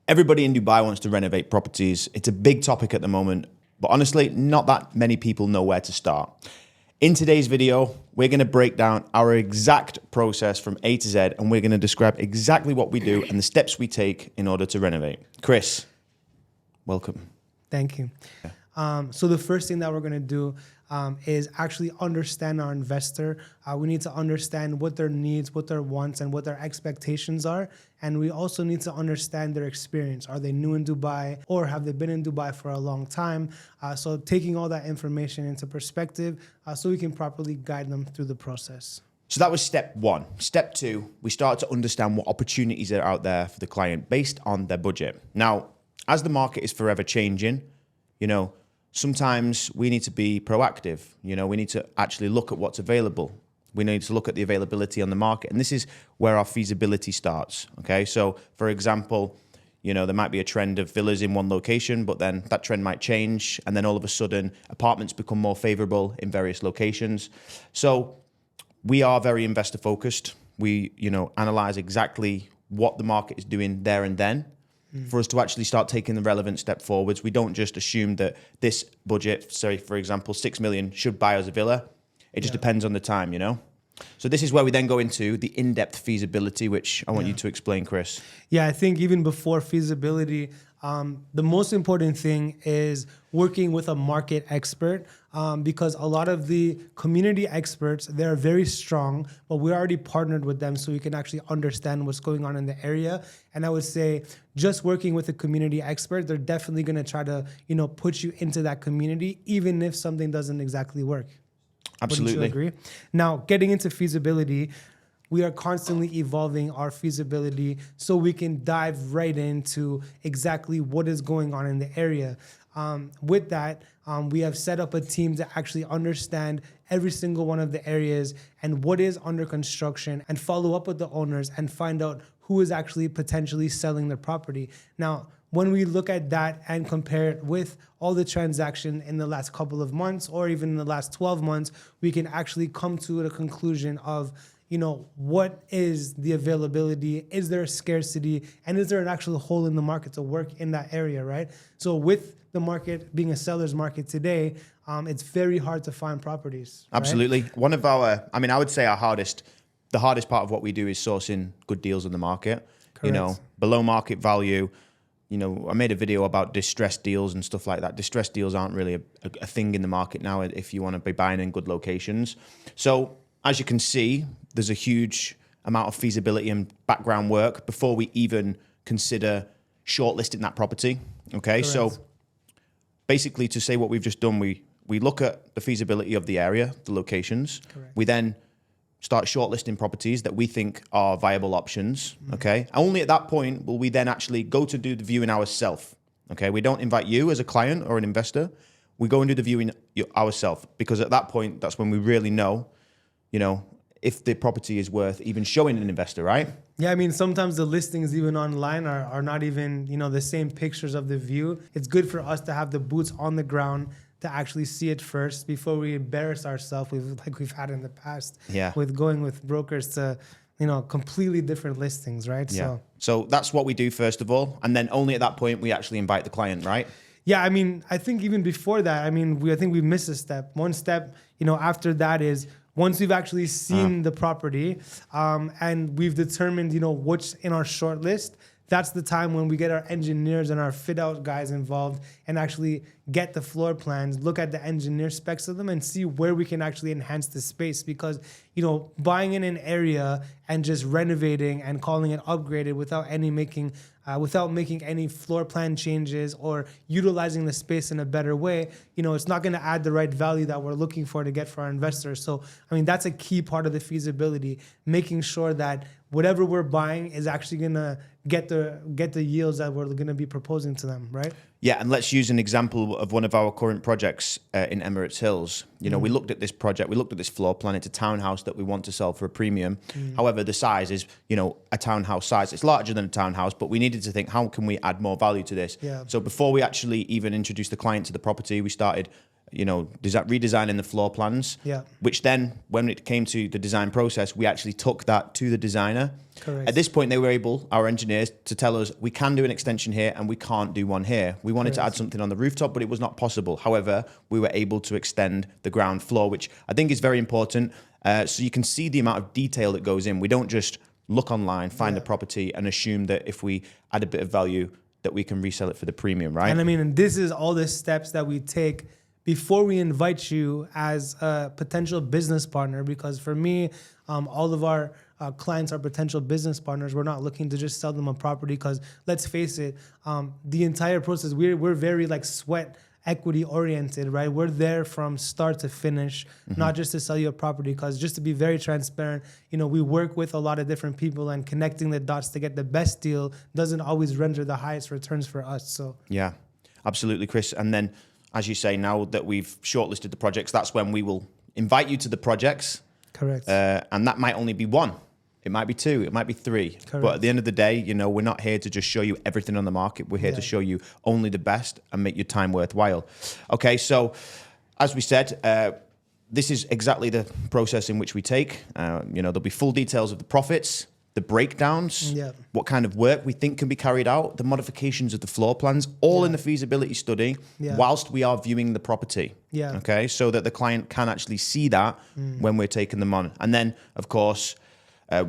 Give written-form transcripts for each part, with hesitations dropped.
Everybody in Dubai wants to renovate properties. It's a big topic at the moment, but honestly, not that many people know where to start. In today's video, we're going to break down our exact process from A to Z, and we're going to describe exactly what we do and the steps we take in order to renovate. Chris, welcome. Thank you. So the first thing that we're going to do is actually understand our investor. We need to understand what their needs, what their wants, and what their expectations are. And we also need to understand their experience. Are they new in Dubai, or have they been in Dubai for a long time? So taking all that information into perspective so we can properly guide them through the process. So that was step one. Step two, we start to understand what opportunities are out there for the client based on their budget. Now, as the market is forever changing, sometimes we need to be proactive. We need to actually look at what's available. We need to look at the availability on the market. And this is where our feasibility starts. Okay. So for example, there might be a trend of villas in one location, but then that trend might change. And then all of a sudden apartments become more favorable in various locations. So we are very investor focused. We, analyze exactly what the market is doing there and then. For us to actually start taking the relevant step forwards. We don't just assume that this budget, say for example, 6 million should buy us a villa. It just depends on the time, So this is where we then go into the in-depth feasibility, which I want you to explain, Chris. Yeah, I think even before feasibility, the most important thing is working with a market expert because a lot of the community experts, they're very strong, but we're already partnered with them so we can actually understand what's going on in the area. And I would say just working with a community expert, they're definitely going to try to, put you into that community, even if something doesn't exactly work. Absolutely. Wouldn't you agree? Now, getting into feasibility, we are constantly evolving our feasibility so we can dive right into exactly what is going on in the area. With that, we have set up a team to actually understand every single one of the areas and what is under construction and follow up with the owners and find out who is actually potentially selling their property. Now, when we look at that and compare it with all the transaction in the last couple of months or even in the last 12 months, we can actually come to the conclusion of, what is the availability? Is there a scarcity? And is there an actual hole in the market to work in that area, right? So with the market being a seller's market today, it's very hard to find properties. Absolutely. Right? One of our, I would say the hardest part of what we do is sourcing good deals in the market. Correct. Below market value. I made a video about distressed deals and stuff like that. Distressed deals aren't really a thing in the market now if you want to be buying in good locations. So as you can see, there's a huge amount of feasibility and background work before we even consider shortlisting that property. Okay, Correct. So basically to say what we've just done, we look at the feasibility of the area, the locations. Correct. We then start shortlisting properties that we think are viable options, okay? Only at that point will we then actually go to do the viewing ourselves, okay? We don't invite you as a client or an investor. We go and do the viewing ourselves because at that point, that's when we really know, if the property is worth even showing an investor, right? Yeah, sometimes the listings even online are not even, the same pictures of the view. It's good for us to have the boots on the ground to actually see it first before we embarrass ourselves like we've had in the past with going with brokers to, completely different listings, right? Yeah. So that's what we do first of all. And then only at that point, we actually invite the client, right? Yeah, I think even before that, I think we missed a step. One step, after that is once we've actually seen the property and we've determined, what's in our short list, that's the time when we get our engineers and our fit out guys involved and actually get the floor plans, look at the engineer specs of them and see where we can actually enhance the space. Because, buying in an area and just renovating and calling it upgraded without making any floor plan changes or utilizing the space in a better way, it's not going to add the right value that we're looking for to get for our investors. So, that's a key part of the feasibility, making sure that whatever we're buying is actually going to get the yields that we're going to be proposing to them, right? Yeah, and let's use an example of one of our current projects in Emirates Hills. We looked at this project, we looked at this floor plan. It's a townhouse that we want to sell for a premium. However, the size is, a townhouse size. It's larger than a townhouse, but we needed to think, how can we add more value to this? Yeah. So before we actually even introduced the client to the property, we started redesigning the floor plans. Yeah. Which then, when it came to the design process, we actually took that to the designer. Correct. At this point, they were able, our engineers, to tell us we can do an extension here and we can't do one here. We wanted to add something on the rooftop, but it was not possible. However, we were able to extend the ground floor, which I think is very important. So you can see the amount of detail that goes in. We don't just look online, find a property, and assume that if we add a bit of value, that we can resell it for the premium, right? And I mean, and this is all the steps that we take before we invite you as a potential business partner. Because for me, all of our clients are potential business partners. We're not looking to just sell them a property because, let's face it, the entire process, we're very like sweat equity oriented, right? We're there from start to finish, not just to sell you a property. Because just to be very transparent, we work with a lot of different people, and connecting the dots to get the best deal doesn't always render the highest returns for us. So yeah, absolutely, Chris. And then, as you say, now that we've shortlisted the projects, that's when we will invite you to the projects. Correct. And that might only be one. It might be two. It might be three. Correct. But at the end of the day, we're not here to just show you everything on the market. We're here to show you only the best and make your time worthwhile. Okay, so as we said, this is exactly the process in which we take. There'll be full details of the profits, the breakdowns, what kind of work we think can be carried out, the modifications of the floor plans, all in the feasibility study whilst we are viewing the property. Yeah. Okay, so that the client can actually see that when we're taking them on. And then, of course,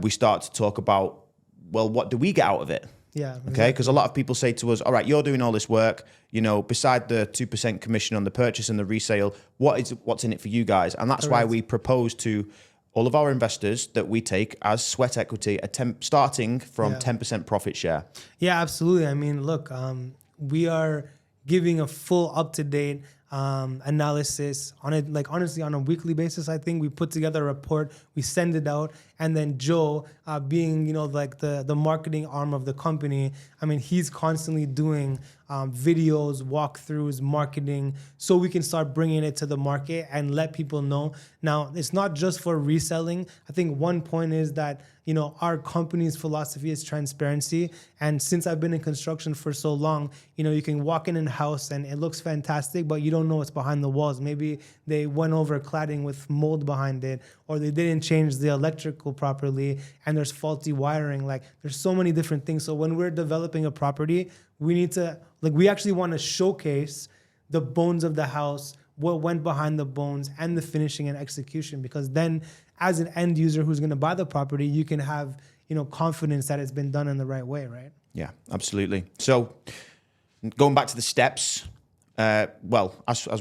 we start to talk about, well, what do we get out of it? Yeah. Okay, because a lot of people say to us, all right, you're doing all this work, beside the 2% commission on the purchase and the resale, what's in it for you guys? And that's why we propose to all of our investors that we take as sweat equity, starting from 10% profit share. Yeah, absolutely. I mean, look, we are giving a full up-to-date analysis on it, like honestly on a weekly basis. I think we put together a report, we send it out, and then Joe, being like the marketing arm of the company, I mean, he's constantly doing videos, walkthroughs, marketing, so we can start bringing it to the market and let people know. Now, it's not just for reselling. I think one point is that our company's philosophy is transparency. And since I've been in construction for so long, you can walk in a house and it looks fantastic, but you don't know what's behind the walls. Maybe they went over cladding with mold behind it, or they didn't change the electrical properly and there's faulty wiring. Like, there's so many different things. So when we're developing a property, we actually want to showcase the bones of the house, what went behind the bones, and the finishing and execution. Because then, as an end user who's going to buy the property, you can have, confidence that it's been done in the right way, right? Yeah, absolutely. So going back to the steps, as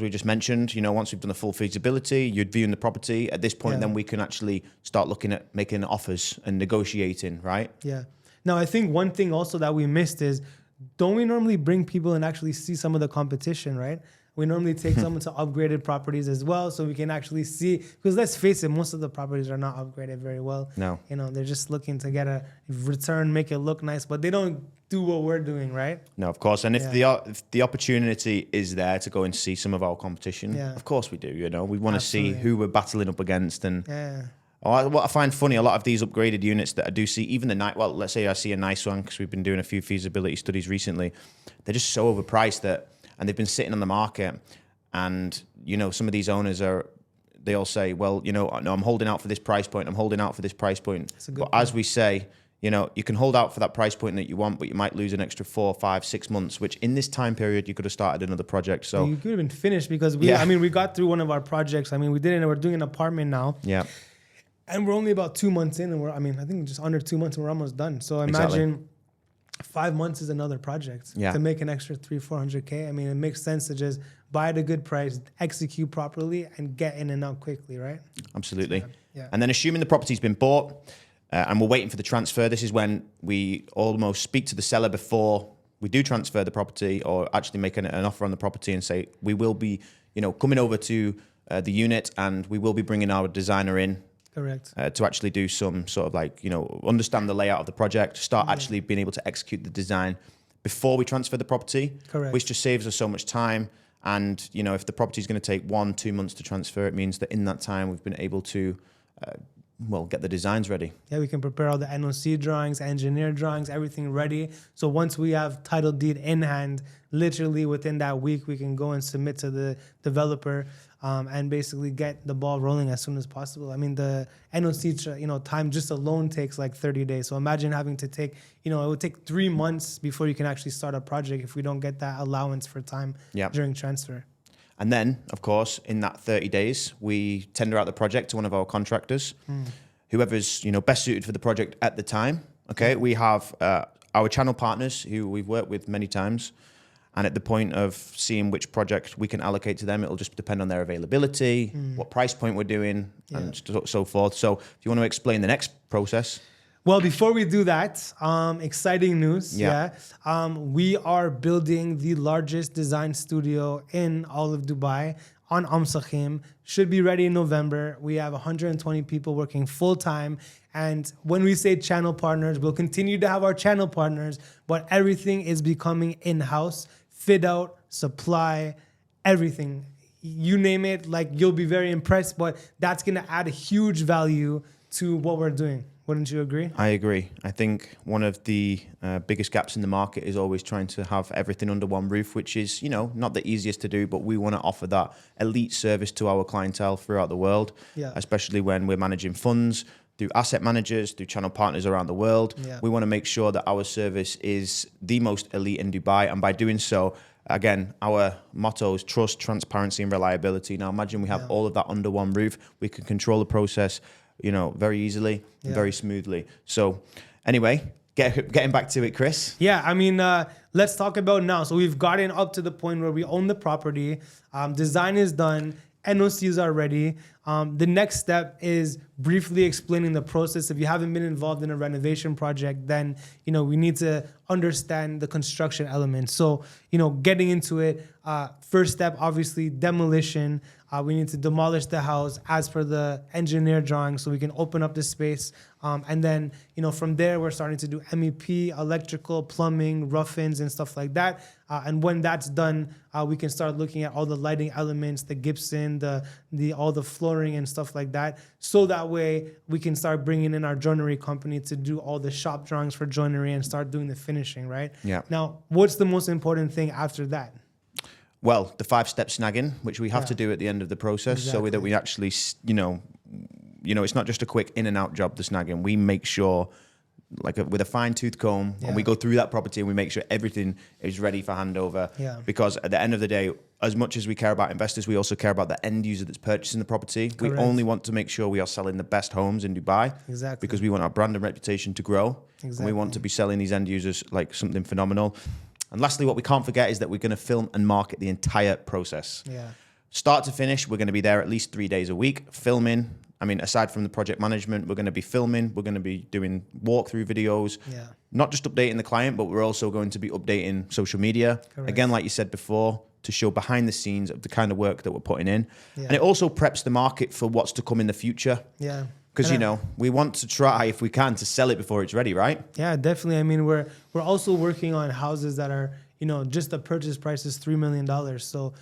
we just mentioned, once we've done the full feasibility, you're viewing the property. At this point, then we can actually start looking at making offers and negotiating, right? Yeah. Now, I think one thing also that we missed is, don't we normally bring people and actually see some of the competition, right? We normally take someone to upgraded properties as well, so we can actually see, because let's face it, most of the properties are not upgraded very well. No. They're just looking to get a return, make it look nice, but they don't do what we're doing, right? No, of course. And if the opportunity is there to go and see some of our competition, of course we do. We want to see who we're battling up against. And what I find funny, a lot of these upgraded units that I do see, even let's say I see a nice one, because we've been doing a few feasibility studies recently, they're just so overpriced and they've been sitting on the market. And, some of these owners they all say, well, no, I'm holding out for this price point. I'm holding out for this price point. But as we say, you can hold out for that price point that you want, but you might lose an extra 4, 5, 6 months, which in this time period, you could have started another project. So you could have been finished, because we got through one of our projects. I mean, we're doing an apartment now. Yeah. And we're only about 2 months in, and I think just under 2 months, and we're almost done. So imagine 5 months is another project to make an extra 300-400K. I mean, it makes sense to just buy at a good price, execute properly, and get in and out quickly, right? Absolutely. Yeah. And then assuming the property's been bought and we're waiting for the transfer, this is when we almost speak to the seller before we do transfer the property, or actually make an offer on the property, and say, we will be, coming over to the unit, and we will be bringing our designer in. Correct. To actually do some sort of understand the layout of the project, start actually being able to execute the design before we transfer the property. Correct. Which just saves us so much time. And, if the property is going to take 1-2 months to transfer, it means that in that time we've been able to well, get the designs ready. Yeah, we can prepare all the NOC drawings, engineer drawings, everything ready. So once we have title deed in hand, literally within that week, we can go and submit to the developer and basically get the ball rolling as soon as possible. I mean, the NOC, time just alone takes like 30 days. So imagine having to take, it would take 3 months before you can actually start a project if we don't get that allowance for time during transfer. And then, of course, in that 30 days, we tender out the project to one of our contractors, whoever's best suited for the project at the time. Okay, we have our channel partners who we've worked with many times, and at the point of seeing which project we can allocate to them, it'll just depend on their availability, what price point we're doing, and so forth. So, if you want to explain the next process. Well, before we do that, exciting news. We are building the largest design studio in all of Dubai on Amsakhim. Should be ready in November. We have 120 people working full time. And when we say channel partners, we'll continue to have our channel partners, but everything is becoming in-house, fit out, supply, everything. You name it, like you'll be very impressed, but that's going to add a huge value to what we're doing. Wouldn't you agree? I agree. I think one of the biggest gaps in the market is always trying to have everything under one roof, which is, not the easiest to do, but we want to offer that elite service to our clientele throughout the world, especially when we're managing funds through asset managers, through channel partners around the world. We want to make sure that our service is the most elite in Dubai. And by doing so, again, our motto is trust, transparency, and reliability. Now, imagine we have all of that under one roof. We can control the process very easily and very smoothly. So anyway, getting back to it, Chris. Yeah, I mean, let's talk about now. So we've gotten up to the point where we own the property. Design is done. NOCs are ready. The next step is briefly explaining the process. If you haven't been involved in a renovation project, then, we need to understand the construction element. So, getting into it, first step, obviously, demolition. We need to demolish the house as per the engineer drawing so we can open up the space. And then, from there, we're starting to do MEP, electrical, plumbing, rough-ins, and stuff like that. And when that's done, we can start looking at all the lighting elements, the gypsum, all the flooring and stuff like that. So that way, we can start bringing in our joinery company to do all the shop drawings for joinery and start doing the finishing, right? Yeah. Now, what's the most important thing after that? Well, the 5-step snagging, which we have to do at the end of the process, so that we actually, it's not just a quick in and out job, the snagging. We make sure, with a fine-tooth comb, and we go through that property and we make sure everything is ready for handover. Yeah. Because at the end of the day, as much as we care about investors, we also care about the end user that's purchasing the property. Correct. We only want to make sure we are selling the best homes in Dubai. Exactly. Because we want our brand and reputation to grow. Exactly. And we want to be selling these end users like something phenomenal. And lastly, what we can't forget is that we're going to film and market the entire process. Yeah. Start to finish, we're going to be there at least 3 days a week, filming. I mean, aside from the project management, we're going to be filming. We're going to be doing walkthrough videos. Yeah. Not just updating the client, but we're also going to be updating social media. Correct. Again, like you said before, to show behind the scenes of the kind of work that we're putting in. Yeah. And it also preps the market for what's to come in the future. Yeah. Because, we want to try, if we can, to sell it before it's ready, right? Yeah, definitely. I mean, we're also working on houses that are, just the purchase price is $3 million. So,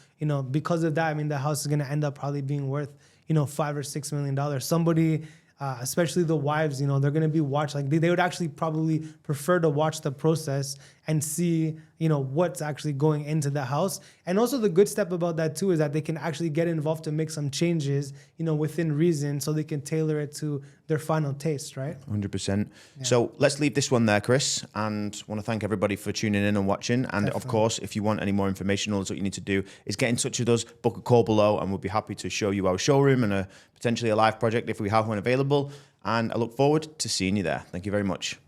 because of that, I mean, the house is going to end up probably being worth, $5 or $6 million. Somebody, especially the wives, they're going to be watched. Like they would actually probably prefer to watch the process and see, what's actually going into the house. And also the good step about that too is that they can actually get involved to make some changes, within reason, so they can tailor it to their final taste, right? 100%. Yeah. So let's leave this one there, Chris, and want to thank everybody for tuning in and watching. And definitely. Of course, if you want any more information, all what you need to do is get in touch with us, book a call below, and we'll be happy to show you our showroom and potentially a live project if we have one available. And I look forward to seeing you there. Thank you very much.